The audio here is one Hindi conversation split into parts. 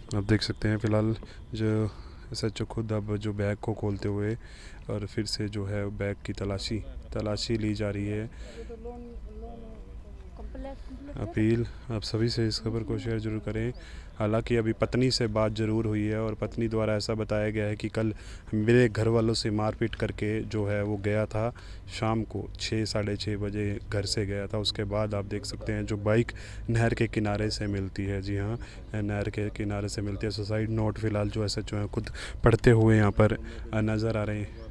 आप देख सकते हैं फ़िलहाल जो SHO खुद अब जो बैग को खोलते हुए और फिर से जो है बैग की तलाशी ली जा रही है। अपील आप सभी से इस खबर को शेयर ज़रूर करें। हालांकि अभी पत्नी से बात ज़रूर हुई है और पत्नी द्वारा ऐसा बताया गया है कि कल मेरे घर वालों से मारपीट करके जो है वो गया था, शाम को 6 साढ़े 6 बजे घर से गया था। उसके बाद आप देख सकते हैं जो बाइक नहर के किनारे से मिलती है, जी हाँ, नहर के किनारे से मिलती है। सुसाइड नोट फ़िलहाल जो SHO हैं खुद पढ़ते हुए यहाँ पर नज़र आ रहे हैं।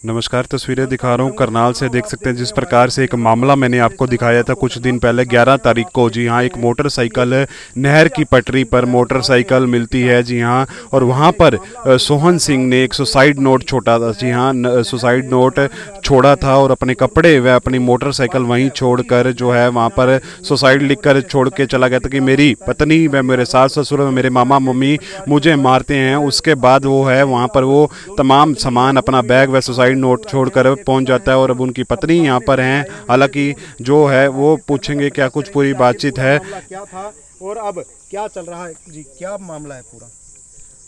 नमस्कार, तस्वीरें दिखा रहा हूँ करनाल से। देख सकते हैं जिस प्रकार से एक मामला मैंने आपको दिखाया था कुछ दिन पहले 11 तारीख को, जी हाँ, एक मोटरसाइकिल नहर की पटरी पर मोटरसाइकिल मिलती है, जी हाँ, और वहाँ पर सोहन सिंह ने एक सुसाइड नोट छोड़ा था, जी हाँ, सुसाइड नोट छोड़ा था और अपने कपड़े व अपनी मोटरसाइकिल वहीं छोड़कर जो है वहाँ पर सुसाइड लिखकर छोड़ के चला गया था कि मेरी पत्नी व मेरे सास ससुर व मेरे मामा मम्मी मुझे मारते हैं। उसके बाद वो है वहाँ पर वो तमाम सामान अपना बैग व सुसाइड नोट छोड़कर पहुंच जाता है और अब उनकी पत्नी यहाँ पर हैं। हालांकि जो है वो पूछेंगे क्या कुछ पूरी बातचीत है। क्या था और अब क्या चल रहा है जी, क्या मामला है? पूरा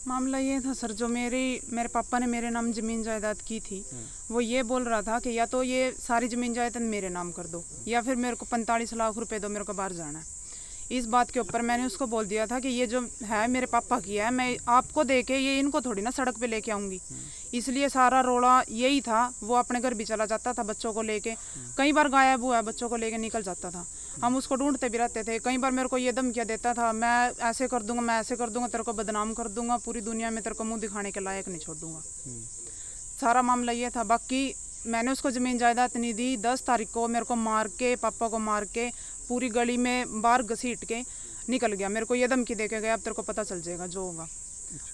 मामला ये था सर, जो मेरे पापा ने मेरे नाम ज़मीन जायदाद की थी, वो ये बोल रहा था कि या तो ये सारी ज़मीन जायदाद मेरे नाम कर दो या फिर मेरे को 45 लाख रुपए दो, मेरे को बाहर जाना है। इस बात के ऊपर मैंने उसको बोल दिया था कि ये जो है मेरे पापा की है, मैं आपको दे के ये इनको थोड़ी ना सड़क पे लेके आऊँगी। इसलिए सारा रोड़ा यही था। वो अपने घर भी चला जाता था बच्चों को लेके, कई बार गायब हुआ है, बच्चों को लेके निकल जाता था। हम उसको ढूंढते भी रहते थे। कई बार मेरे को ये धमकियाँ देता था, मैं ऐसे कर दूंगा, मैं ऐसे कर दूंगा, तेरे को बदनाम कर दूंगा, पूरी दुनिया में तेरे को मुंह दिखाने के लायक नहीं छोड़ दूंगा। सारा मामला ये था। बाकी मैंने उसको ज़मीन जायदाद नहीं दी। 10 तारीख को मेरे को मार के, पापा को मार के, पूरी गली में बाहर घसीट के निकल गया। मेरे को ये धमकी दे के गया, अब तेरे को पता चल जाएगा जो होगा।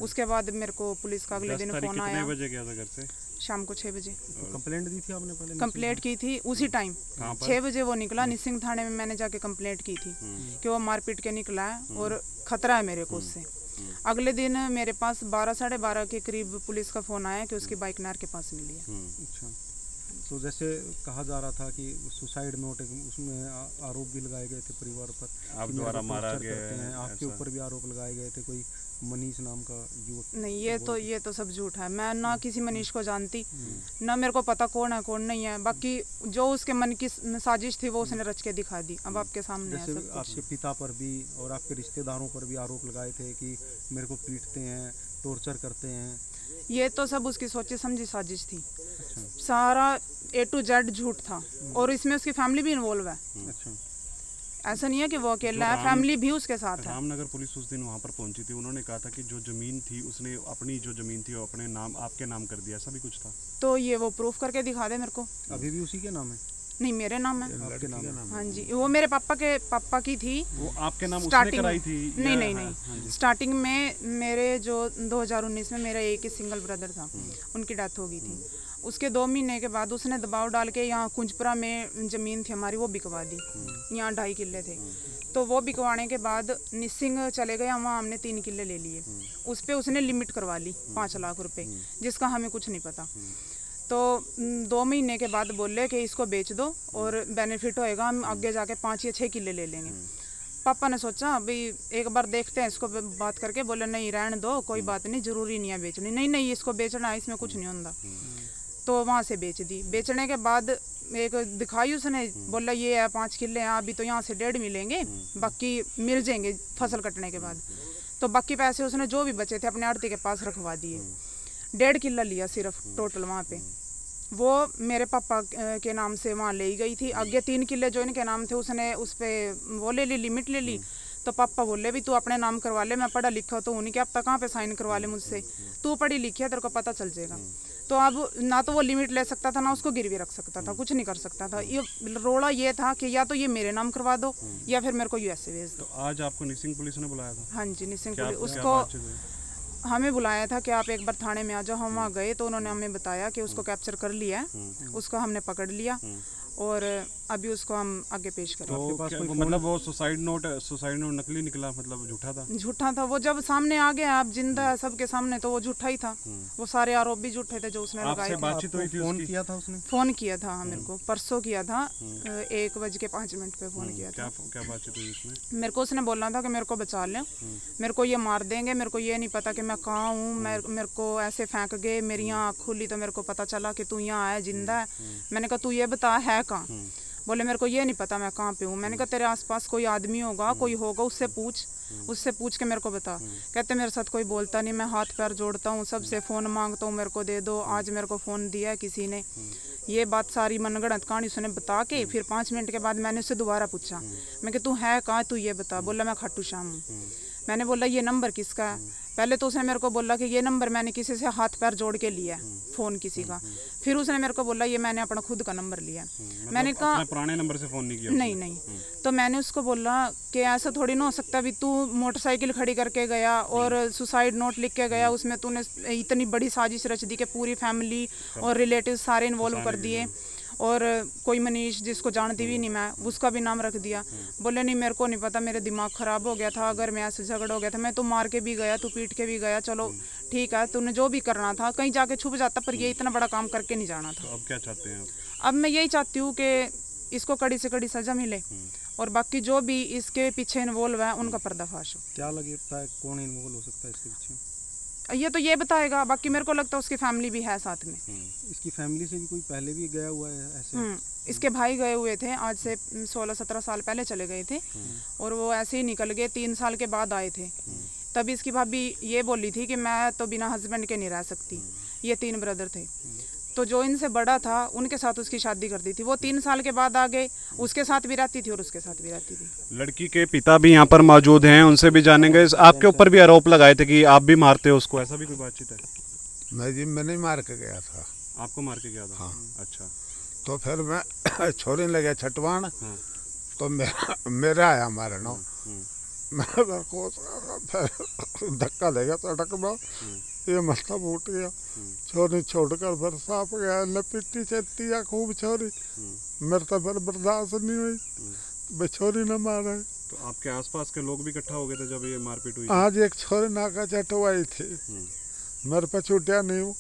उसके बाद मेरे को पुलिस का अगले दिन फोन आया। कितने बजे गया था घर से? शाम को 6 बजे। कंप्लेंट दी थी आपने पहले? कंप्लेंट की थी उसी टाइम 6 बजे वो निकला। निसिंग थाने में मैंने जाके कंप्लेंट की थी कि वो मारपीट के निकला है और खतरा है मेरे को उससे। अगले दिन मेरे पास 12 साढ़े 12 के करीब पुलिस का फोन आया कि उसकी बाइक नहर के पास मिली है। अच्छा, तो जैसे कहा जा रहा था कि सुसाइड नोट, उसमें आरोप भी लगाए गए थे परिवार पर, आप द्वारा मारा गया है, आपके ऊपर भी आरोप लगाए गए थे, कोई मनीष नाम का युवक। नहीं, ये तो सब झूठ है। मैं ना किसी मनीष को जानती, ना मेरे को पता कौन है कौन नहीं है। बाकी जो उसके मन की साजिश थी वो उसने रच के दिखा दी। अब आपके सामने है सब कुछ। आपके पिता पर भी और आपके रिश्तेदारों पर भी आरोप लगाए थे कि मेरे को पीटते हैं, टॉर्चर करते हैं। ये तो सब उसकी सोची समझी साजिश थी। सारा A to Z झूठ था और इसमें उसकी फैमिली भी इन्वॉल्व है। अच्छा, ऐसा नहीं है कि वो अकेला है, फैमिली भी उसके साथ है। रामनगर पुलिस उस दिन वहाँ पर पहुंची थी, उन्होंने कहा था कि जो जमीन थी उसने अपनी जो जमीन थी वो अपने नाम, आपके नाम कर दिया, ऐसा भी कुछ था? तो ये वो प्रूफ करके दिखा दे मेरे को। अभी भी उसी के नाम है? नहीं, मेरे नाम है। आपके नाम है? हाँ जी, वो मेरे पापा की थी। वो आपके नाम उसने कराई थी? नहीं। स्टार्टिंग में मेरे जो 2019 में मेरा एक ही सिंगल ब्रदर था, उनकी डेथ हो गई थी। उसके 2 महीने के बाद उसने दबाव डाल के यहाँ कुंजपुरा में ज़मीन थी हमारी, वो बिकवा दी। यहाँ 2.5 किले थे, तो वो बिकवाने के बाद निसिंग चले गए, वहाँ हमने 3 किले ले लिए। उस पर उसने लिमिट करवा ली 5 लाख रुपए, जिसका हमें कुछ नहीं पता। तो 2 महीने के बाद बोले कि इसको बेच दो और बेनिफिट होएगा, हम आगे जाके 5 या 6 किले ले लेंगे। पापा ने सोचा अभी एक बार देखते हैं इसको, बात करके बोले नहीं रहने दो, कोई बात नहीं, जरूरी नहीं है बेचनी। नहीं, इसको बेचना है, इसमें कुछ नहीं होता। तो वहाँ से बेच दी। बेचने के बाद एक दिखाई उसने, बोला ये है 5 किले हैं, अभी तो यहाँ से 1.5 मिलेंगे, बाकी मिल जाएंगे फसल कटने के बाद। तो बाकी पैसे उसने जो भी बचे थे अपने आड़ती के पास रखवा दिए। 1.5 किला लिया सिर्फ टोटल वहाँ पे। वो मेरे पापा के नाम से वहाँ ले गई थी। आगे 3 किले जो इनके नाम थे उसने उस पर वो ले ली, लिमिट ले ली। तो पापा बोले भी तू अपने नाम करवा ले, मैं पढ़ा लिखा तो उन्हीं के, अब तक कहाँ पे साइन करवा ले मुझसे, तू पढ़ी लिखी है, तेरे को पता चल जाएगा। तो अब ना तो वो लिमिट ले सकता था, ना उसको गिरवी रख सकता था, कुछ नहीं कर सकता था। ये रोड़ा ये था कि या तो ये मेरे नाम करवा दो या फिर मेरे को USA भेज दो। तो आज आपको निसिंग पुलिस ने बुलाया था? हाँ जी, निसिंग पुलिस उसको हमें बुलाया था कि आप एक बार थाने में आ जाओ। हम वहाँ गए तो उन्होंने हमें बताया कि उसको कैप्चर कर लिया है, उसको हमने पकड़ लिया और अभी उसको हम आगे पेश करें। तो मतलब वो सुसाइड नोट नकली निकला, मतलब झूठा था? झूठा था वो, जब सामने आ गया अब जिंदा है सबके सामने तो वो झूठा ही था। वो सारे आरोप भी झूठे थे जो उसने लगाए थे। बातचीत हुई थी, फोन किया था उसने? फोन किया था हाँ, मेरे को परसों किया था 1:05 पे फोन किया था। क्या बातचीत हुई उसमें? मेरे को उसने बोलना था कि मेरे को बचा ले, मेरे को ये मार देंगे, मेरे को ये नहीं पता कि मैं कहाँ हूँ, मेरे को ऐसे फेंक गए, मेरी आँख खुली तो मेरे को पता चला कि तू यहाँ है जिंदा है। मैंने कहा तू ये बता है कहाँ? बोले मेरे को ये नहीं पता मैं कहाँ पे हूँ। मैंने कहा तेरे आसपास कोई आदमी होगा, कोई होगा, उससे पूछ के मेरे को बता। कहते मेरे साथ कोई बोलता नहीं, मैं हाथ पैर जोड़ता हूँ, सबसे फ़ोन मांगता हूँ, मेरे को दे दो। आज मेरे को फ़ोन दिया है किसी ने। ये बात सारी मनगढ़ंत कहानी उसने बता के फिर 5 मिनट के बाद मैंने उससे दोबारा पूछा, मैं कि तू है कहाँ, तू ये बता। बोला मैं खाटू श्याम हूँ। मैंने बोला ये नंबर किसका है? पहले तो उसने मेरे को बोला कि ये नंबर मैंने किसी से हाथ पैर जोड़ के लिया है, फ़ोन किसी का। फिर उसने मेरे को बोला ये मैंने अपना खुद का नंबर लिया। मैंने कहा पुराने नंबर से फ़ोन नहीं किया? नहीं। तो मैंने उसको बोला कि ऐसा थोड़ी ना हो सकता, भी तू मोटरसाइकिल खड़ी करके गया और सुसाइड नोट लिख के गया, उसमें तूने इतनी बड़ी साजिश रच दी कि पूरी फैमिली और रिलेटिव सारे इन्वॉल्व कर दिए, और कोई मनीष जिसको जानती भी नहीं मैं, उसका भी नाम रख दिया। बोले नहीं मेरे को नहीं पता, मेरे दिमाग ख़राब हो गया था, अगर मैं ऐसे झगड़ हो गया था, मैं तो मार के भी गया, तू पीट के भी गया, चलो ठीक है, तूने जो भी करना था कहीं जाके छुप जाता, पर ये इतना बड़ा काम करके नहीं जाना था। तो अब क्या चाहते हैं? अब मैं यही चाहती हूँ कि इसको कड़ी से कड़ी सज़ा मिले और बाकी जो भी इसके पीछे इन्वॉल्व है उनका पर्दाफाश हो। क्या लगता है कौन इन्वॉल्व हो सकता है इसके पीछे? ये तो ये बताएगा, बाकी मेरे को लगता है उसकी फैमिली भी है साथ में। इसकी फैमिली से भी कोई पहले भी गया हुआ है ऐसे? इसके भाई गए हुए थे, आज से 16-17 साल पहले चले गए थे, और वो ऐसे ही निकल गए, 3 साल के बाद आए थे। तभी इसकी भाभी ये बोली थी कि मैं तो बिना हस्बैंड के नहीं रह सकती। ये 3 ब्रदर थे, तो जो इनसे बड़ा था उनके साथ उसकी शादी कर दी थी। वो 3 साल के बाद आ गए, उसके साथ भी रहती थी और उसके साथ भी रहती थी। लड़की के पिता भी यहाँ पर मौजूद हैं, उनसे भी जानेंगे। आपके ऊपर भी आरोप लगाए थे कि आप भी मारते हो उसको, ऐसा भी कोई बातचीत है? मैंने मार के गया था। आपको मार के गया था? हाँ। अच्छा। तो फिर मैं छोड़ने लगे छटवान, तो मेरा आया मारना, मैं फिर धक्का देगा सड़क में, ये मतलब उठ गया। छोरी छोड़कर फिर साफ गया, लपिटी चलती है खूब छोरी, मेरे तो फिर बर्दाश्त नहीं हुई, भाई छोरी न मारे। तो आपके आसपास के लोग भी इकट्ठा हो गए थे जब ये मारपीट हुई? आज एक छोरी नाका चटवाई थी, मेरे पे छूटिया नहीं हूँ,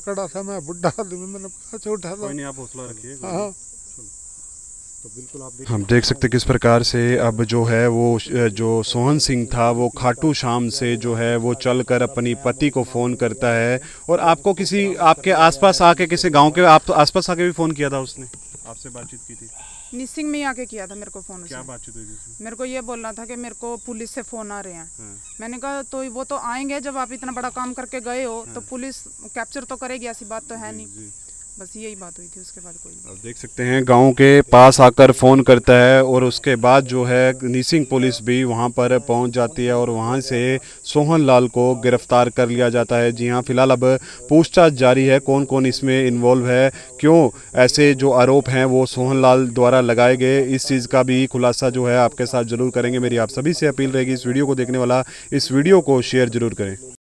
कड़ा था, मैं बुढ़ा आदमी, मैंने कहा छूटा था। कोई नहीं, आप हौसला रखिए। हाँ, तो बिल्कुल हम देख सकते हैं किस प्रकार से अब जो है वो जो सोहन सिंह था वो खाटू श्याम से जो है वो चलकर अपनी पति को फ़ोन करता है। और आपको किसी आपके आसपास आके, किसी गांव के आसपास आके भी फ़ोन किया था उसने? आपसे बातचीत की थी? निसिंग में आके किया था मेरे को फ़ोन। क्या बातचीत हुई थी? मेरे को ये बोलना था कि मेरे को पुलिस से फ़ोन आ रहे हैं। मैंने कहा तो वो तो आएंगे, जब आप इतना बड़ा काम करके गए हो तो पुलिस कैप्चर तो करेगी, ऐसी बात तो है नहीं। बस यही बात हुई थी, उसके बाद कोई नहीं। अब देख सकते हैं गांव के पास आकर फ़ोन करता है और उसके बाद जो है निसिंग पुलिस भी वहां पर पहुंच जाती है और वहां से सोहन लाल को गिरफ्तार कर लिया जाता है। जी हां, फिलहाल अब पूछताछ जारी है, कौन कौन इसमें इन्वॉल्व है, क्यों ऐसे जो आरोप हैं वो सोहन लाल द्वारा लगाए गए, इस चीज़ का भी खुलासा जो है आपके साथ ज़रूर करेंगे। मेरी आप सभी से अपील रहेगी, इस वीडियो को देखने वाला इस वीडियो को शेयर ज़रूर करें।